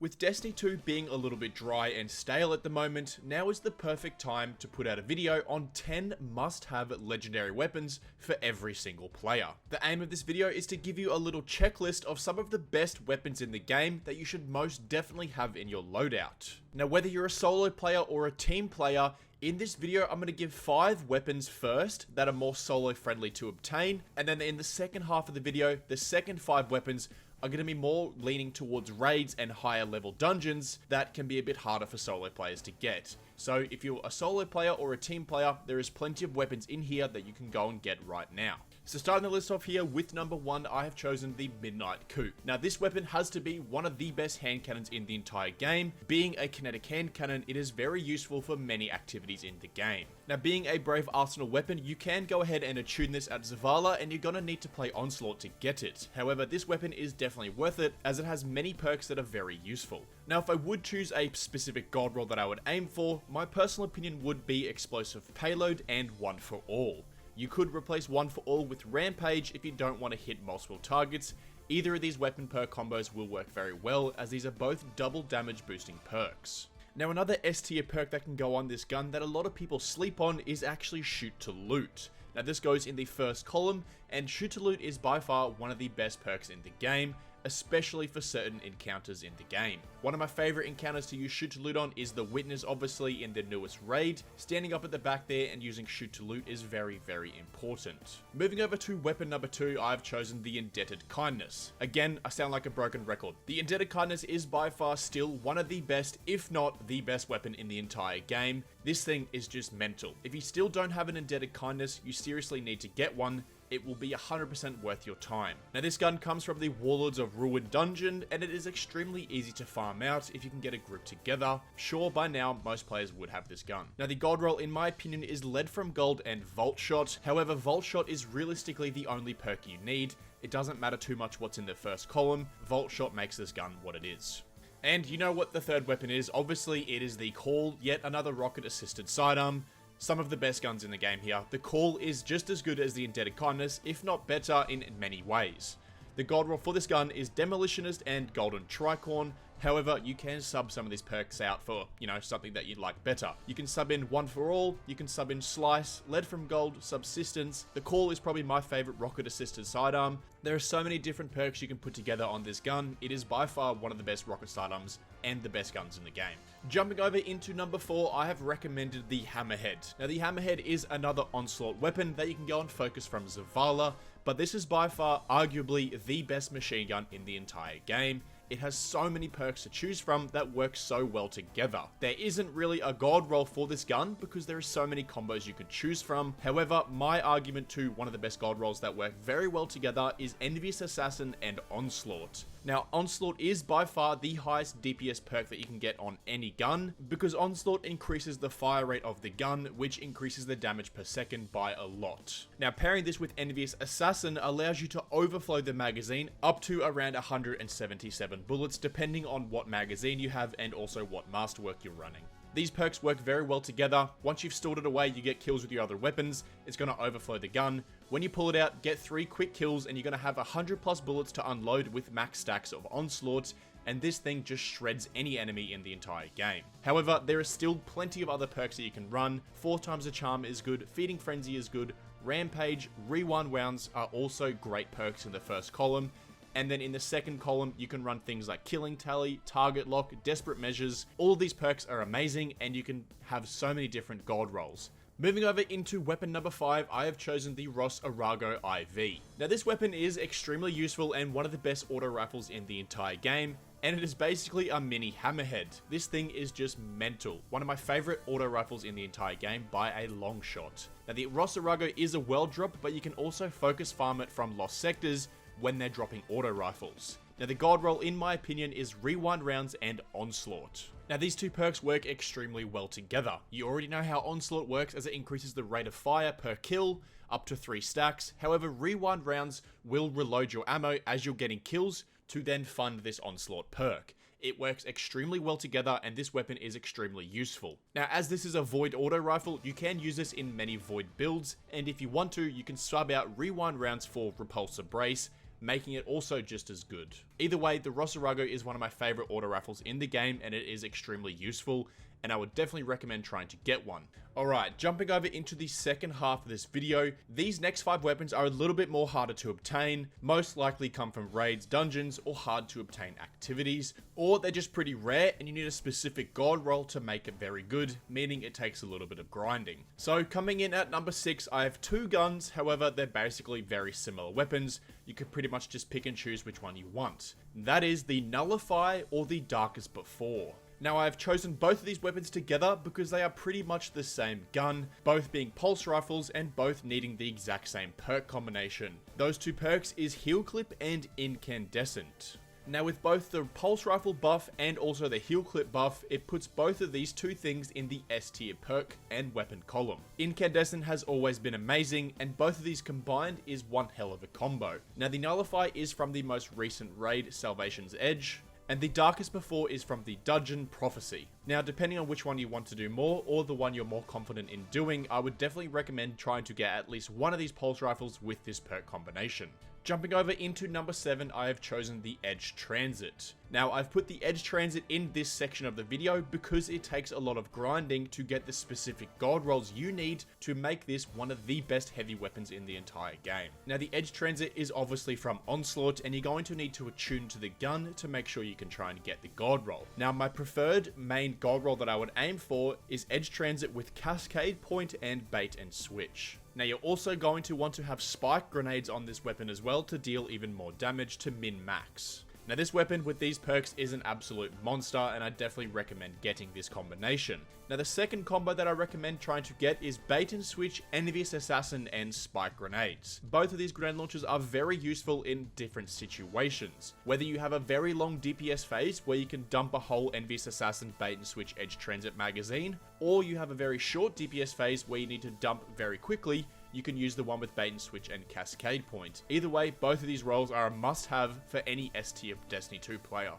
With Destiny 2 being a little bit dry and stale at the moment, now is the perfect time to put out a video on 10 must-have legendary weapons for every single player. The aim of this video is to give you a little checklist of some of the best weapons in the game that you should most definitely have in your loadout. Now, whether you're a solo player or a team player, in this video, I'm going to give 5 weapons first that are more solo friendly to obtain, and then in the second half of the video, the second 5 weapons are going to be more leaning towards raids and higher level dungeons that can be a bit harder for solo players to get. So if you're a solo player or a team player, there is plenty of weapons in here that you can go and get right now. So starting the list off here with number 1, I have chosen the Midnight Coup. Now this weapon has to be one of the best hand cannons in the entire game. Being a kinetic hand cannon, it is very useful for many activities in the game. Now being a Brave Arsenal weapon, you can go ahead and attune this at Zavala and you're going to need to play Onslaught to get it. However, this weapon is definitely worth it as it has many perks that are very useful. Now if I would choose a specific god roll that I would aim for, my personal opinion would be Explosive Payload and One for All. You could replace One for All with Rampage if you don't want to hit multiple targets. Either of these weapon perk combos will work very well as these are both double damage boosting perks. Now another S tier perk that can go on this gun that a lot of people sleep on is actually Shoot to Loot. Now this goes in the first column, and Shoot to Loot is by far one of the best perks in the game, especially for certain encounters in the game. One of my favorite encounters to use Shoot to Loot on is the Witness, obviously in the newest raid. Standing up at the back there and using Shoot to Loot is very, very important. Moving over to weapon number 2, I've chosen the Indebted Kindness. Again, I sound like a broken record. The Indebted Kindness is by far still one of the best, if not the best weapon in the entire game. This thing is just mental. If you still don't have an Indebted Kindness, you seriously need to get one. It will be 100% worth your time. Now this gun comes from the Warlords of Ruin dungeon, and it is extremely easy to farm out if you can get a group together. Sure, by now, most players would have this gun. Now the gold roll, in my opinion, is Lead from Gold and Vault Shot. However, Vault Shot is realistically the only perk you need. It doesn't matter too much what's in the first column. Vault Shot makes this gun what it is. And you know what the third weapon is? Obviously, it is the Call, yet another rocket-assisted sidearm. Some of the best guns in the game here. The Call is just as good as the Indebted Kindness, if not better in many ways. The gold roll for this gun is Demolitionist and Golden Tricorn. However, you can sub some of these perks out for, something that you'd like better. You can sub in One for All, you can sub in Slice, Lead from Gold, Subsistence. The Call is probably my favorite rocket-assisted sidearm. There are so many different perks you can put together on this gun. It is by far one of the best rocket sidearms and the best guns in the game. Jumping over into number 4, I have recommended the Hammerhead. Now the Hammerhead is another Onslaught weapon that you can go and focus from Zavala, but this is by far arguably the best machine gun in the entire game. It has so many perks to choose from that work so well together. There isn't really a gold roll for this gun because there are so many combos you could choose from. However, my argument to one of the best gold rolls that work very well together is Envious Assassin and Onslaught. Now, Onslaught is by far the highest DPS perk that you can get on any gun because Onslaught increases the fire rate of the gun, which increases the damage per second by a lot. Now, pairing this with Envious Assassin allows you to overflow the magazine up to around 177 bullets, depending on what magazine you have and also what masterwork you're running. These perks work very well together. Once you've stored it away, you get kills with your other weapons. It's going to overflow the gun. When you pull it out, get 3 quick kills and you're going to have 100 plus bullets to unload with max stacks of Onslaughts, and this thing just shreds any enemy in the entire game. However, there are still plenty of other perks that you can run. 4 times the Charm is good, Feeding Frenzy is good, Rampage, Rewind Rounds are also great perks in the first column. And then in the second column, you can run things like Killing Tally, Target Lock, Desperate Measures. All of these perks are amazing and you can have so many different gold rolls. Moving over into weapon number 5, I have chosen the Ros Arago IV. Now this weapon is extremely useful and one of the best auto rifles in the entire game, and it is basically a mini Hammerhead. This thing is just mental. One of my favorite auto rifles in the entire game by a long shot. Now the Ros Arago is a well drop, but you can also focus farm it from lost sectors when they're dropping auto rifles. Now the gold roll, in my opinion, is Rewind Rounds and Onslaught. Now these two perks work extremely well together. You already know how Onslaught works as it increases the rate of fire per kill up to 3 stacks. However, Rewind Rounds will reload your ammo as you're getting kills to then fund this Onslaught perk. It works extremely well together and this weapon is extremely useful. Now as this is a Void auto rifle, you can use this in many Void builds, and if you want to, you can sub out Rewind Rounds for Repulsor Brace, making it also just as good. Either way, the Ros Arago is one of my favorite auto rifles in the game, and it is extremely useful, and I would definitely recommend trying to get one. Alright, jumping over into the second half of this video, these next 5 weapons are a little bit more harder to obtain, most likely come from raids, dungeons, or hard to obtain activities, or they're just pretty rare and you need a specific god roll to make it very good, meaning it takes a little bit of grinding. So coming in at number 6, I have 2 guns, however they're basically very similar weapons. You could pretty much just pick and choose which one you want. That is the Nullify or the Darkest Before. Now I've chosen both of these weapons together because they are pretty much the same gun, both being pulse rifles and both needing the exact same perk combination. Those 2 perks is Heal Clip and Incandescent. Now with both the pulse rifle buff and also the heal clip buff, it puts both of these 2 things in the S tier perk and weapon column. Incandescent has always been amazing, and both of these combined is one hell of a combo. Now the Nullify is from the most recent raid, Salvation's Edge, and the Darkest Before is from the Dungeon Prophecy. Now, depending on which one you want to do more, or the one you're more confident in doing, I would definitely recommend trying to get at least one of these pulse rifles with this perk combination. Jumping over into number 7, I have chosen the Edge Transit. Now, I've put the Edge Transit in this section of the video because it takes a lot of grinding to get the specific god rolls you need to make this one of the best heavy weapons in the entire game. Now, the Edge Transit is obviously from Onslaught, and you're going to need to attune to the gun to make sure you can try and get the god roll. Now, my preferred main god roll that I would aim for is Edge Transit with Cascade Point and Bait and Switch. Now you're also going to want to have spike grenades on this weapon as well to deal even more damage to min-max. Now this weapon with these perks is an absolute monster, and I definitely recommend getting this combination. Now the second combo that I recommend trying to get is Bait and Switch, Envious Assassin, and Spike Grenades. Both of these grenade launchers are very useful in different situations. Whether you have a very long DPS phase where you can dump a whole Envious Assassin, Bait and Switch, Edge Transit magazine, or you have a very short DPS phase where you need to dump very quickly, you can use the one with Bait and Switch and Cascade Point. Either way, both of these rolls are a must-have for any S tier Destiny 2 player.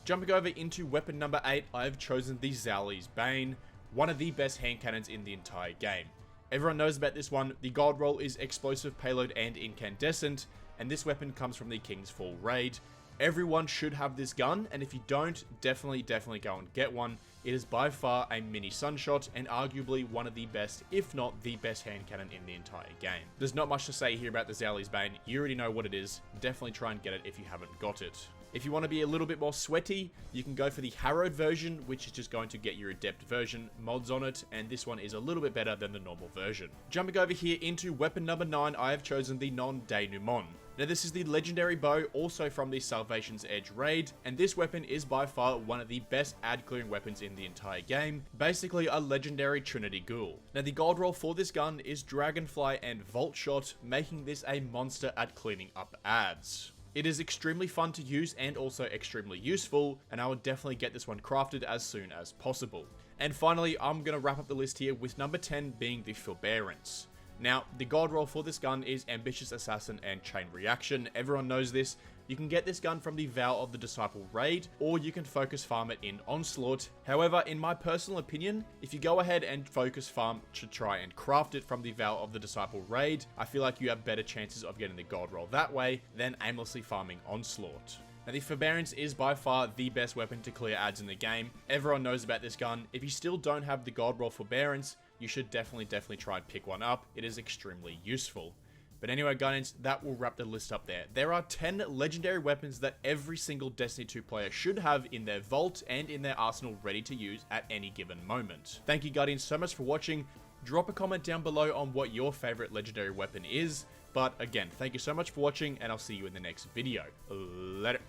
Jumping over into weapon number 8, I have chosen the Zaouli's Bane, one of the best hand cannons in the entire game. Everyone knows about this one. The god roll is Explosive Payload and Incandescent, and this weapon comes from the King's Fall raid. Everyone should have this gun, and if you don't, definitely go and get one. It is by far a mini sunshot and arguably one of the best, if not the best hand cannon in the entire game. There's not much to say here about the Zaouli's Bane. You already know what it is. Definitely try and get it if you haven't got it. If you want to be a little bit more sweaty, you can go for the Harrowed version, which is just going to get your Adept version mods on it, and this one is a little bit better than the normal version. Jumping over here into weapon number 9, I have chosen the Non-Denouement. Now this is the legendary bow, also from the Salvation's Edge raid, and this weapon is by far one of the best ad clearing weapons in the entire game, basically a legendary Trinity Ghoul. Now the gold roll for this gun is Dragonfly and Vault Shot, making this a monster at cleaning up ads. It is extremely fun to use and also extremely useful, and I would definitely get this one crafted as soon as possible. And finally, I'm going to wrap up the list here with number 10 being the Forbearance. Now, the god roll for this gun is Ambitious Assassin and Chain Reaction. Everyone knows this. You can get this gun from the Vow of the Disciple raid, or you can focus farm it in Onslaught. However, in my personal opinion, if you go ahead and focus farm to try and craft it from the Vow of the Disciple raid, I feel like you have better chances of getting the god roll that way than aimlessly farming Onslaught. Now the Forbearance is by far the best weapon to clear ads in the game. Everyone knows about this gun. If you still don't have the god roll Forbearance, you should definitely try and pick one up. It is extremely useful. But anyway, Guardians, that will wrap the list up there. There are 10 legendary weapons that every single Destiny 2 player should have in their vault and in their arsenal ready to use at any given moment. Thank you, Guardians, so much for watching. Drop a comment down below on what your favorite legendary weapon is. But again, thank you so much for watching, and I'll see you in the next video. Later.